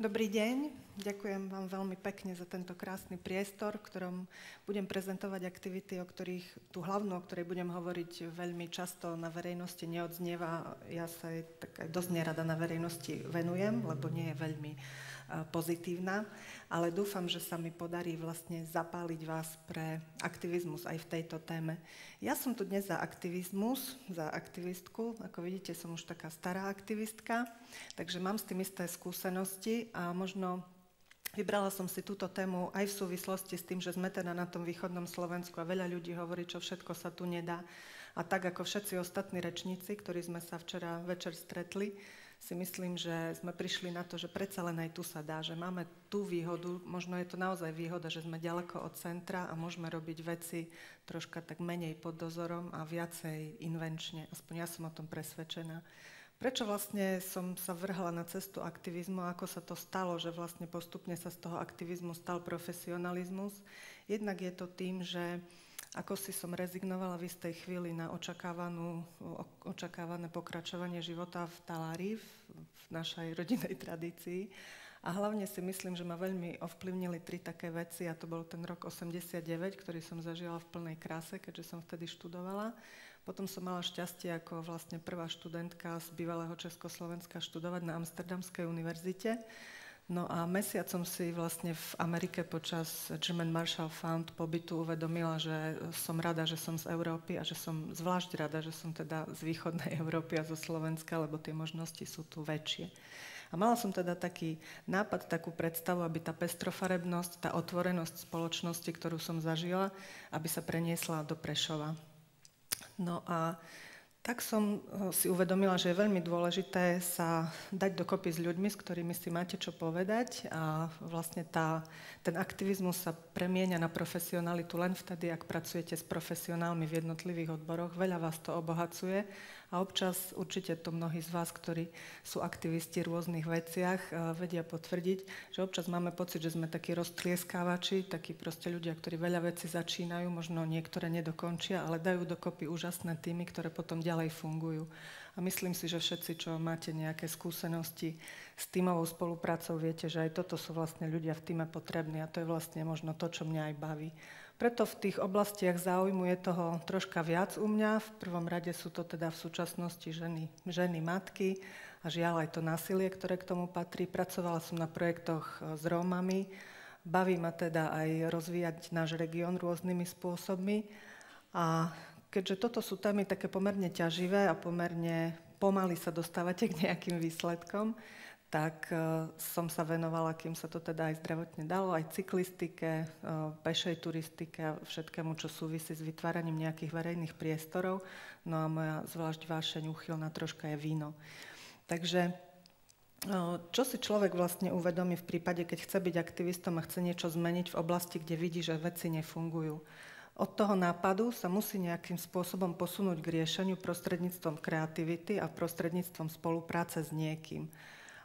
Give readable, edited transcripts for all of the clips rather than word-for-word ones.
Dobrý deň, ďakujem vám veľmi pekne za tento krásny priestor, v ktorom budem prezentovať aktivity, tú hlavnú, o ktorej budem hovoriť veľmi často na verejnosti neodznieva. Ja sa jej tak aj dosť nerada na verejnosti venujem, lebo nie je veľmi pozitívna, ale dúfam, že sa mi podarí vlastne zapáliť vás pre aktivizmus aj v tejto téme. Ja som tu dnes za aktivizmus, za aktivistku, ako vidíte, som už taká stará aktivistka, takže mám s tým isté skúsenosti a možno vybrala som si túto tému aj v súvislosti s tým, že sme teda na tom východnom Slovensku a veľa ľudí hovorí, čo všetko sa tu nedá. A tak ako všetci ostatní rečníci, ktorí sme sa včera večer stretli, si myslím, že sme prišli na to, že predsa len aj tu sa dá, že máme tú výhodu, možno je to naozaj výhoda, že sme ďaleko od centra a môžeme robiť veci troška tak menej pod dozorom a viacej invenčne, aspoň ja som o tom presvedčená. Prečo vlastne som sa vrhla na cestu aktivizmu, ako sa to stalo, že vlastne postupne sa z toho aktivizmu stal profesionalizmus? Jednak je to tým, že ako si som rezignovala v istej chvíli na očakávané pokračovanie života v talári, v našej rodinnej tradícii. A hlavne si myslím, že ma veľmi ovplyvnili tri také veci, a to bol ten rok 89, ktorý som zažila v plnej kráse, keďže som vtedy študovala. Potom som mala šťastie ako vlastne prvá študentka z bývalého Československa študovať na Amsterdamskej univerzite. No a mesiac som si vlastne v Amerike počas German Marshall Fund pobytu uvedomila, že som rada, že som z Európy a že som zvlášť rada, že som teda z východnej Európy a zo Slovenska, lebo tie možnosti sú tu väčšie. A mala som teda taký nápad, takú predstavu, aby tá pestrofarebnosť, tá otvorenosť spoločnosti, ktorú som zažila, aby sa preniesla do Prešova. No a tak som si uvedomila, že je veľmi dôležité sa dať dokopy s ľuďmi, s ktorými si máte čo povedať a vlastne ten aktivizmus sa premieňa na profesionalitu len vtedy, ak pracujete s profesionálmi v jednotlivých odboroch. Veľa vás to obohacuje a občas určite to mnohí z vás, ktorí sú aktivisti v rôznych veciach, vedia potvrdiť, že občas máme pocit, že sme takí roztlieskávači, takí proste ľudia, ktorí veľa vecí začínajú, možno niektoré nedokončia, ale dajú dokopy úžasné týmy, ktoré potom ďalej fungujú. A myslím si, že všetci, čo máte nejaké skúsenosti s tímovou spoluprácou, viete, že aj toto sú vlastne ľudia v tíme potrební a to je vlastne možno to, čo mňa aj baví. Preto v tých oblastiach záujmu je toho troška viac u mňa. V prvom rade sú to teda v súčasnosti ženy, matky a žiaľ aj to násilie, ktoré k tomu patrí. Pracovala som na projektoch s Rómami. Baví ma teda aj rozvíjať náš región rôznymi spôsobmi. A keďže toto sú témy také pomerne ťaživé a pomerne pomaly sa dostávate k nejakým výsledkom, tak som sa venovala, kým sa to teda aj zdravotne dalo, aj cyklistike, pešej turistike a všetkému, čo súvisí s vytváraním nejakých verejných priestorov. No a moja zvlášť vášeň úchylná troška je víno. Takže čo si človek vlastne uvedomí v prípade, keď chce byť aktivistom a chce niečo zmeniť v oblasti, kde vidí, že veci nefungujú? Od toho nápadu sa musí nejakým spôsobom posunúť k riešeniu prostredníctvom kreativity a prostredníctvom spolupráce s niekým.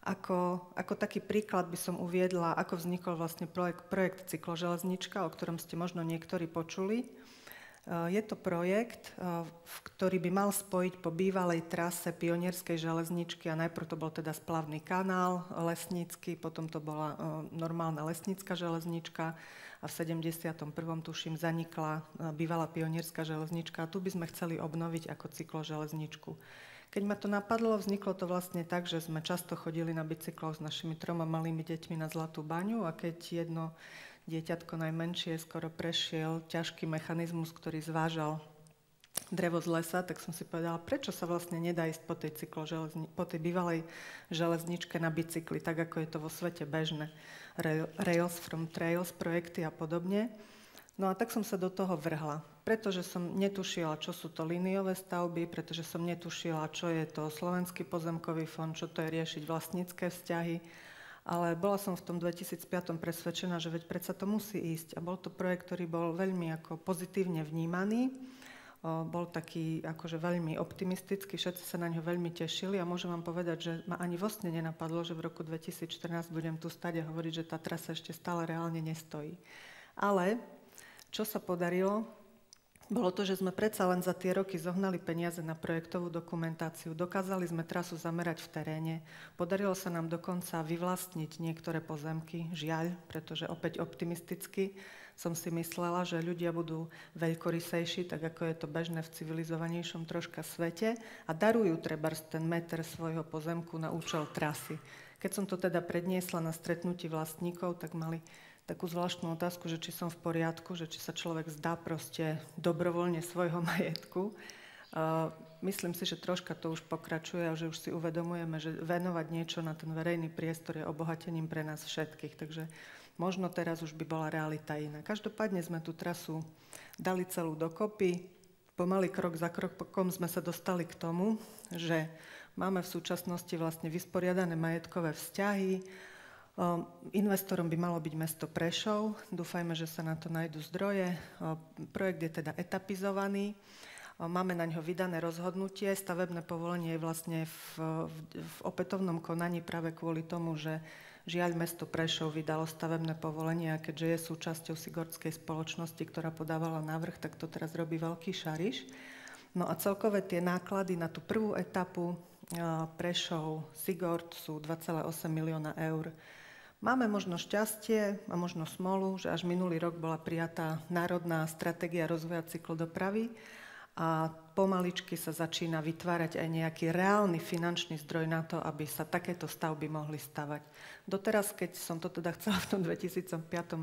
Ako taký príklad by som uviedla, ako vznikol vlastne projekt Cykloželeznička, o ktorom ste možno niektorí počuli. Je to projekt, ktorý by mal spojiť po bývalej trase Pionierskej železničky a najprv to bol teda splavný kanál lesnícky, potom to bola normálna lesnícka železnička a v 71. tuším zanikla bývalá Pionierská železnička a tu by sme chceli obnoviť ako cykloželezničku. Keď ma to napadlo, vzniklo to vlastne tak, že sme často chodili na bicykloch s našimi 3 malými deťmi na Zlatú baňu a keď jedno dieťatko najmenšie skoro prešiel ťažký mechanizmus, ktorý zvážal drevo z lesa, tak som si povedala, prečo sa vlastne nedá ísť po tej bývalej železničke na bicykli, tak ako je to vo svete bežné. Rails from Trails projekty a podobne. No a tak som sa do toho vrhla, pretože som netušila, čo sú to líniové stavby, pretože som netušila, čo je to Slovenský pozemkový fond, čo to je riešiť vlastnícke vzťahy, ale bola som v tom 2005 presvedčená, že veď predsa to musí ísť. A bol to projekt, ktorý bol veľmi ako pozitívne vnímaný, bol taký akože veľmi optimistický, všetci sa na ňo veľmi tešili a môžem vám povedať, že ma ani vo sne nenapadlo, že v roku 2014 budem tu stať a hovoriť, že tá trasa ešte stále reálne nestojí. Ale čo sa podarilo, bolo to, že sme predsa len za tie roky zohnali peniaze na projektovú dokumentáciu, dokázali sme trasu zamerať v teréne, podarilo sa nám dokonca vyvlastniť niektoré pozemky, žiaľ, pretože opäť optimisticky som si myslela, že ľudia budú veľkorysejší, tak ako je to bežné v civilizovanejšom troška svete a darujú trebárs ten meter svojho pozemku na účel trasy. Keď som to teda predniesla na stretnutí vlastníkov, tak mali takú zvláštnu otázku, že či som v poriadku, že či sa človek zdá proste dobrovoľne svojho majetku. Myslím si, že troška to už pokračuje a že už si uvedomujeme, že venovať niečo na ten verejný priestor je obohatením pre nás všetkých. Takže možno teraz už by bola realita iná. Každopádne sme tú trasu dali celú dokopy. Pomaly krok za krokom sme sa dostali k tomu, že máme v súčasnosti vlastne vysporiadané majetkové vzťahy. Investorom by malo byť mesto Prešov. Dúfajme, že sa na to nájdu zdroje. Projekt je teda etapizovaný. Máme na ňo vydané rozhodnutie. Stavebné povolenie je vlastne v opätovnom konaní práve kvôli tomu, že žiaľ mesto Prešov vydalo stavebné povolenie a keďže je súčasťou sigortskej spoločnosti, ktorá podávala návrh, tak to teraz robí veľký šariš. No a celkové tie náklady na tú prvú etapu Prešov, Sigort sú 2,8 milióna eur. Máme možno šťastie a možno smolu, že až minulý rok bola prijatá národná stratégia rozvoja cyklodopravy a pomaličky sa začína vytvárať aj nejaký reálny finančný zdroj na to, aby sa takéto stavby mohli stavať. Doteraz, keď som to teda chcela v tom 2005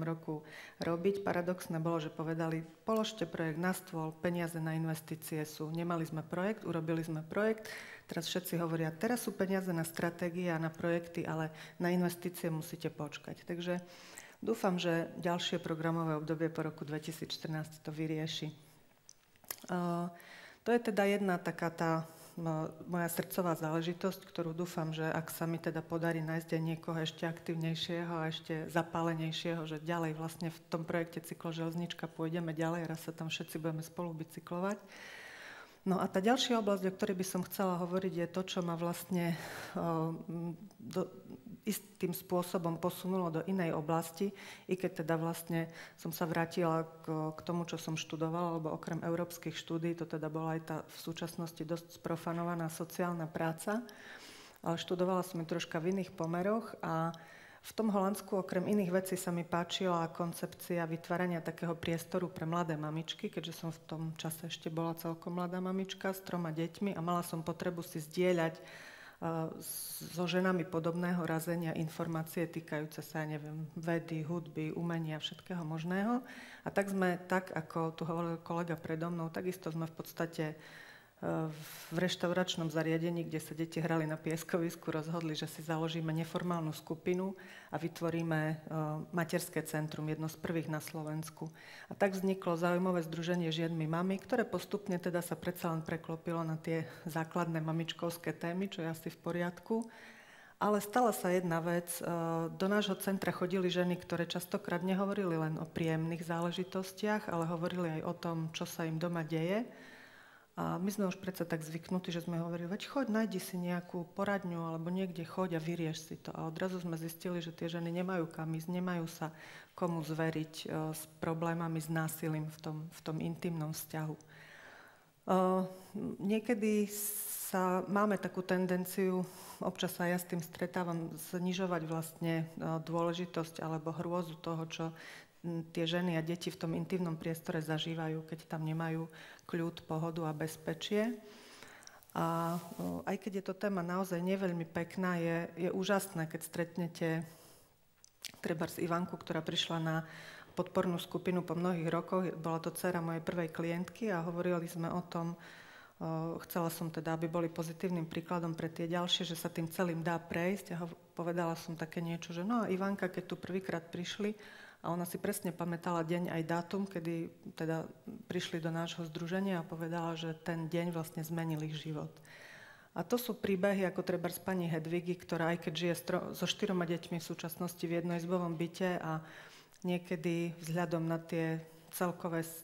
roku robiť, paradoxné bolo, že povedali, položte projekt na stôl, peniaze na investície sú. Nemali sme projekt, urobili sme projekt, teraz všetci hovoria, teraz sú peniaze na stratégie a na projekty, ale na investície musíte počkať. Takže dúfam, že ďalšie programové obdobie po roku 2014 to vyrieši. To je teda jedna taká tá moja srdcová záležitosť, ktorú dúfam, že ak sa mi teda podarí nájsť aj niekoho ešte aktívnejšieho a ešte zapálenejšieho, že ďalej vlastne v tom projekte Cykloželeznička pôjdeme ďalej, raz sa tam všetci budeme spolu bicyklovať. No a tá ďalšia oblasť, o ktorej by som chcela hovoriť, je to, čo ma vlastne istým spôsobom posunulo do inej oblasti, i keď teda vlastne som sa vrátila k tomu, čo som študovala, lebo okrem európskych štúdií, to teda bola aj tá v súčasnosti dosť sprofanovaná sociálna práca, ale študovala som ju troška v iných pomeroch a v tom Holandsku okrem iných vecí sa mi páčila koncepcia vytvárania takého priestoru pre mladé mamičky, keďže som v tom čase ešte bola celkom mladá mamička s 3 deťmi a mala som potrebu si zdieľať so ženami podobného razenia informácie týkajúce sa, neviem, vedy, hudby, umenia, všetkého možného. A tak sme, tak ako tu hovoril kolega predo mnou, takisto sme v podstate v reštauračnom zariadení, kde sa deti hrali na pieskovisku, rozhodli, že si založíme neformálnu skupinu a vytvoríme materské centrum, jedno z prvých na Slovensku. A tak vzniklo zaujímavé združenie Žien my mami, ktoré postupne teda sa predsa len preklopilo na tie základné mamičkovské témy, čo je asi v poriadku. Ale stala sa jedna vec. Do nášho centra chodili ženy, ktoré častokrát nehovorili len o príjemných záležitostiach, ale hovorili aj o tom, čo sa im doma deje. A my sme už predsa tak zvyknutí, že sme hovorili, veď choď, nájdi si nejakú poradňu alebo niekde choď a vyrieš si to. A odrazu sme zistili, že tie ženy nemajú kam ísť, nemajú sa komu zveriť s problémami, s násilím v tom intimnom vzťahu. Niekedy máme takú tendenciu, občas sa ja s tým stretávam, znižovať vlastne dôležitosť alebo hrôzu toho, čo tie ženy a deti v tom intimnom priestore zažívajú, keď tam nemajú kľud, pohodu a bezpečie. A aj keď je to téma naozaj neveľmi pekná, je úžasné, keď stretnete trebárs Ivanku, ktorá prišla na podpornú skupinu po mnohých rokoch. Bola to dcéra mojej prvej klientky a hovorili sme o tom, chcela som teda, aby boli pozitívnym príkladom pre tie ďalšie, že sa tým celým dá prejsť. A povedala som také niečo, že no a Ivanka, keď tu prvýkrát prišli, a ona si presne pamätala deň aj dátum, kedy teda prišli do nášho združenia a povedala, že ten deň vlastne zmenil ich život. A to sú príbehy ako trebárs pani Hedvigy, ktorá aj keď žije so 4 deťmi v súčasnosti v jednoizbovom byte a niekedy vzhľadom na tie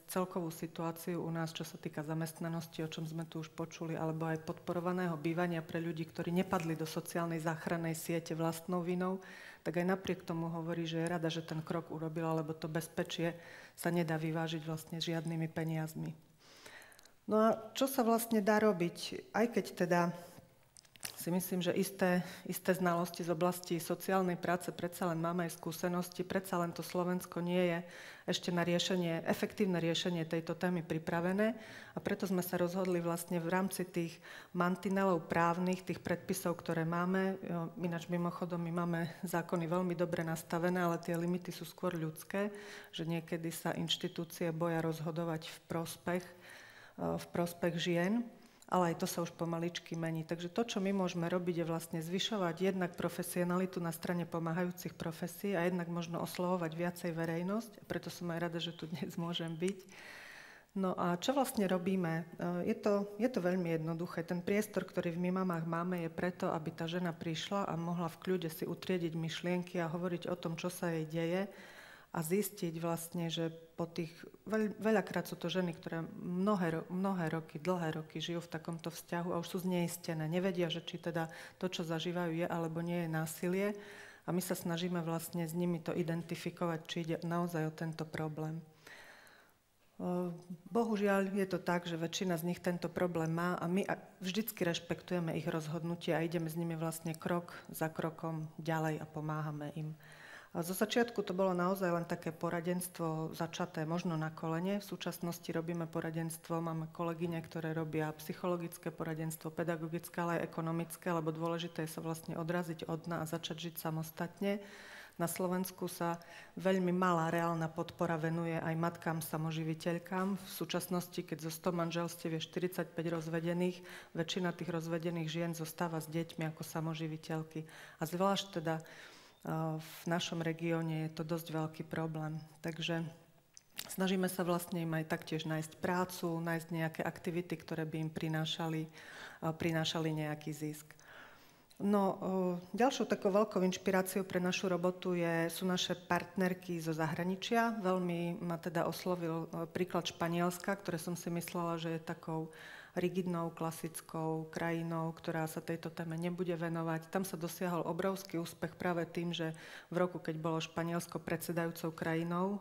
celkovú situáciu u nás, čo sa týka zamestnanosti, o čom sme tu už počuli, alebo aj podporovaného bývania pre ľudí, ktorí nepadli do sociálnej záchrannej siete vlastnou vinou, tak aj napriek tomu hovorí, že je rada, že ten krok urobila, lebo to bezpečie sa nedá vyvážiť vlastne žiadnymi peniazmi. No a čo sa vlastne dá robiť, aj keď teda si myslím, že isté znalosti z oblasti sociálnej práce predsa len máme aj skúsenosti, predsa len to Slovensko nie je ešte na efektívne riešenie tejto témy pripravené a preto sme sa rozhodli vlastne v rámci tých mantinelov právnych, tých predpisov, ktoré máme, ináč mimochodom my máme zákony veľmi dobre nastavené, ale tie limity sú skôr ľudské, že niekedy sa inštitúcie boja rozhodovať v prospech žien, ale aj to sa už pomaličky mení. Takže to, čo my môžeme robiť, je vlastne zvyšovať jednak profesionalitu na strane pomáhajúcich profesí a jednak možno oslovovať viacej verejnosť. Preto som aj rada, že tu dnes môžem byť. No a čo vlastne robíme? Je to veľmi jednoduché. Ten priestor, ktorý v Mimamách máme, je preto, aby tá žena prišla a mohla v kľude si utriediť myšlienky a hovoriť o tom, čo sa jej deje, a zistiť vlastne, že veľakrát sú to ženy, ktoré dlhé roky žijú v takomto vzťahu a už sú zneistené. Nevedia, že či teda to, čo zažívajú, je alebo nie je násilie. A my sa snažíme vlastne s nimi to identifikovať, či ide naozaj o tento problém. Bohužiaľ je to tak, že väčšina z nich tento problém má a my vždycky rešpektujeme ich rozhodnutie a ideme s nimi vlastne krok za krokom ďalej a pomáhame im. Zo začiatku to bolo naozaj len také poradenstvo začaté možno na kolene. V súčasnosti robíme poradenstvo, máme kolegyne, ktoré robia psychologické poradenstvo, pedagogické, ale aj ekonomické, lebo dôležité je sa vlastne odraziť od dna a začať žiť samostatne. Na Slovensku sa veľmi malá reálna podpora venuje aj matkám samoživiteľkám. V súčasnosti, keď zo 100 manželstiev je 45 rozvedených, väčšina tých rozvedených žien zostáva s deťmi ako samoživiteľky. A zvlášť teda v našom regióne je to dosť veľký problém. Takže snažíme sa vlastne im aj taktiež nájsť prácu, nájsť nejaké aktivity, ktoré by im prinášali nejaký zisk. No, ďalšou takou veľkou inšpiráciou pre našu robotu sú naše partnerky zo zahraničia. Veľmi ma teda oslovil príklad Španielska, ktoré som si myslela, že je takou rigidnou, klasickou krajinou, ktorá sa tejto téme nebude venovať. Tam sa dosiahol obrovský úspech práve tým, že v roku, keď bolo Španielsko predsedajúcou krajinou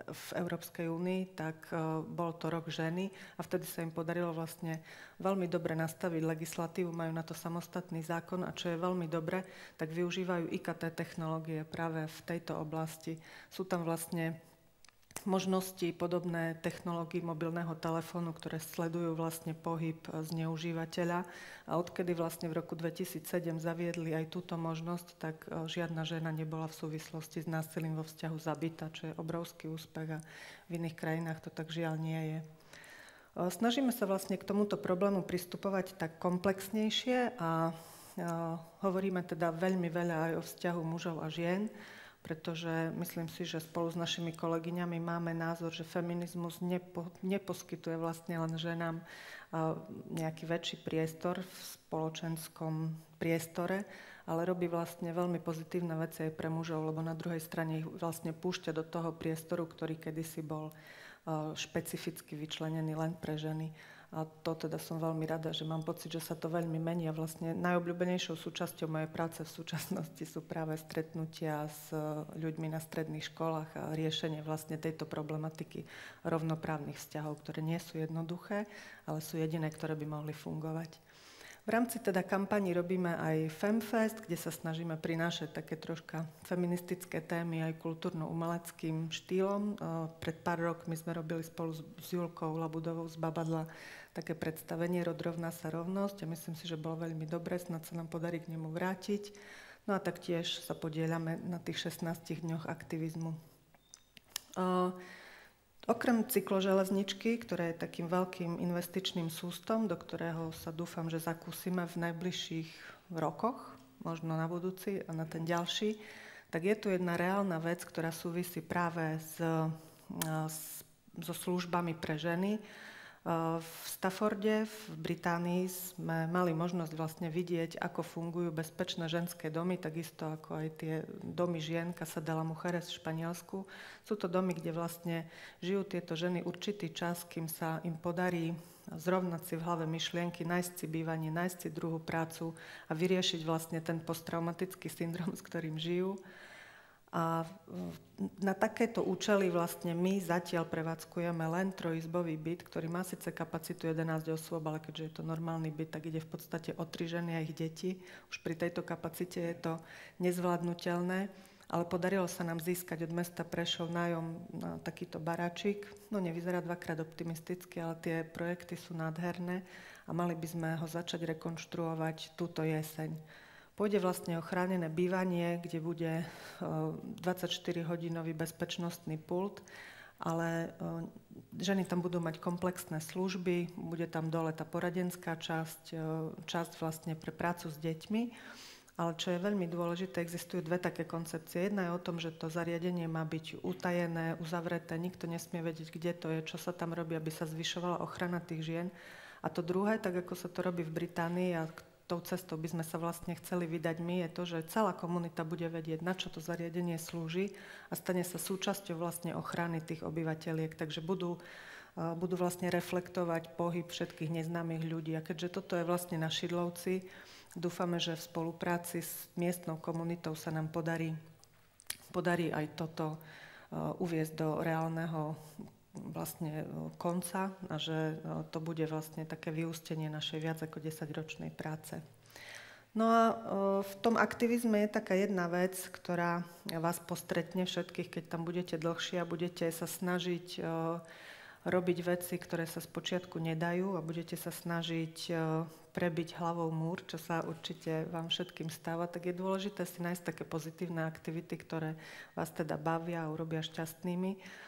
v Európskej únii, tak bol to rok ženy a vtedy sa im podarilo vlastne veľmi dobre nastaviť legislatívu, majú na to samostatný zákon a čo je veľmi dobre, tak využívajú IKT technológie práve v tejto oblasti. Sú tam vlastne možnosti podobné technológii mobilného telefónu, ktoré sledujú vlastne pohyb zneužívateľa. A odkedy vlastne v roku 2007 zaviedli aj túto možnosť, tak žiadna žena nebola v súvislosti s násilím vo vzťahu zabitá, čo je obrovský úspech a v iných krajinách to tak žiaľ nie je. Snažíme sa vlastne k tomuto problému pristupovať tak komplexnejšie a hovoríme teda veľmi veľa aj o vzťahu mužov a žien, pretože myslím si, že spolu s našimi kolegyňami máme názor, že feminizmus neposkytuje vlastne len ženám nejaký väčší priestor v spoločenskom priestore, ale robí vlastne veľmi pozitívne veci aj pre mužov, lebo na druhej strane ich vlastne púšťa do toho priestoru, ktorý kedysi bol špecificky vyčlenený len pre ženy. A to teda som veľmi rada, že mám pocit, že sa to veľmi mení a vlastne najobľúbenejšou súčasťou mojej práce v súčasnosti sú práve stretnutia s ľuďmi na stredných školách a riešenie vlastne tejto problematiky rovnoprávnych vzťahov, ktoré nie sú jednoduché, ale sú jediné, ktoré by mohli fungovať. V rámci teda kampani robíme aj FemFest, kde sa snažíme prinášať také troška feministické témy aj kultúrno-umeleckým štýlom. Pred pár rokmi sme robili spolu s Julkou Labudovou z Babadla také predstavenie Rod rovná sa rovnosť a myslím si, že bolo veľmi dobre, snad sa nám podarí k nemu vrátiť. No a taktiež sa podieľame na tých 16 dňoch aktivizmu. Okrem cykloželezničky, ktorá je takým veľkým investičným sústom, do ktorého sa dúfam, že zakúsime v najbližších rokoch, možno na budúci a na ten ďalší, tak je tu jedna reálna vec, ktorá súvisí práve so službami pre ženy. V Stafforde v Británii sme mali možnosť vlastne vidieť, ako fungujú bezpečné ženské domy, takisto ako aj tie domy žien Casa de la Mujeres v Španielsku. Sú to domy, kde vlastne žijú tieto ženy určitý čas, kým sa im podarí zrovnať si v hlave myšlienky, nájsť si bývanie, nájsť si druhú prácu a vyriešiť vlastne ten posttraumatický syndrom, s ktorým žijú. A na takéto účely vlastne my zatiaľ prevádzkujeme len trojizbový byt, ktorý má síce kapacitu 11 osôb, ale keďže je to normálny byt, tak ide v podstate o 3 ženy a ich deti. Už pri tejto kapacite je to nezvládnutelné, ale podarilo sa nám získať od mesta Prešov nájom na takýto baráčik. No nevyzerá dvakrát optimisticky, ale tie projekty sú nádherné a mali by sme ho začať rekonštruovať túto jeseň. Pôjde vlastne o chránené bývanie, kde bude 24-hodinový bezpečnostný pult, ale ženy tam budú mať komplexné služby, bude tam dole tá poradenská časť vlastne pre prácu s deťmi. Ale čo je veľmi dôležité, existujú dve také koncepcie. Jedna je o tom, že to zariadenie má byť utajené, uzavreté, nikto nesmie vedieť, kde to je, čo sa tam robí, aby sa zvyšovala ochrana tých žien. A to druhé, tak ako sa to robí v Británii a tou cestou by sme sa vlastne chceli vydať my, je to, že celá komunita bude vedieť, na čo to zariadenie slúži a stane sa súčasťou vlastne ochrany tých obyvateľiek. Takže budú vlastne reflektovať pohyb všetkých neznámych ľudí. A keďže toto je vlastne na Šidlovci, dúfame, že v spolupráci s miestnou komunitou sa nám podarí aj toto uviesť do reálneho vlastne konca a že to bude vlastne také vyústenie našej viac ako 10-ročnej práce. No a v tom aktivizme je taká jedna vec, ktorá vás postretne všetkých, keď tam budete dlhšie a budete sa snažiť robiť veci, ktoré sa spočiatku nedajú a budete sa snažiť prebiť hlavou múr, čo sa určite vám všetkým stáva, tak je dôležité si nájsť také pozitívne aktivity, ktoré vás teda bavia a urobia šťastnými.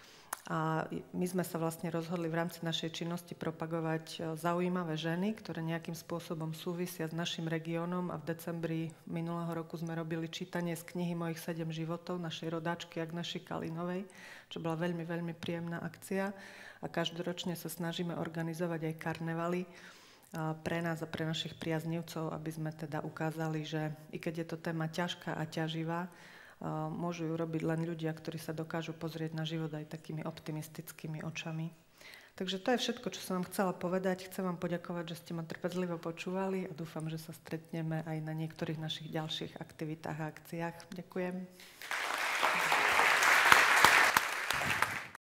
A my sme sa vlastne rozhodli v rámci našej činnosti propagovať zaujímavé ženy, ktoré nejakým spôsobom súvisia s našim regiónom a v decembri minulého roku sme robili čítanie z knihy Mojich 7 životov našej rodáčky Agneši Kalinovej, čo bola veľmi, veľmi príjemná akcia a každoročne sa snažíme organizovať aj karnevaly pre nás a pre našich priaznivcov, aby sme teda ukázali, že i keď je to téma ťažká a ťaživá, môžu ju robiť len ľudia, ktorí sa dokážu pozrieť na život aj takými optimistickými očami. Takže to je všetko, čo som vám chcela povedať. Chcem vám poďakovať, že ste ma trpezlivo počúvali a dúfam, že sa stretneme aj na niektorých našich ďalších aktivitách a akciách. Ďakujem.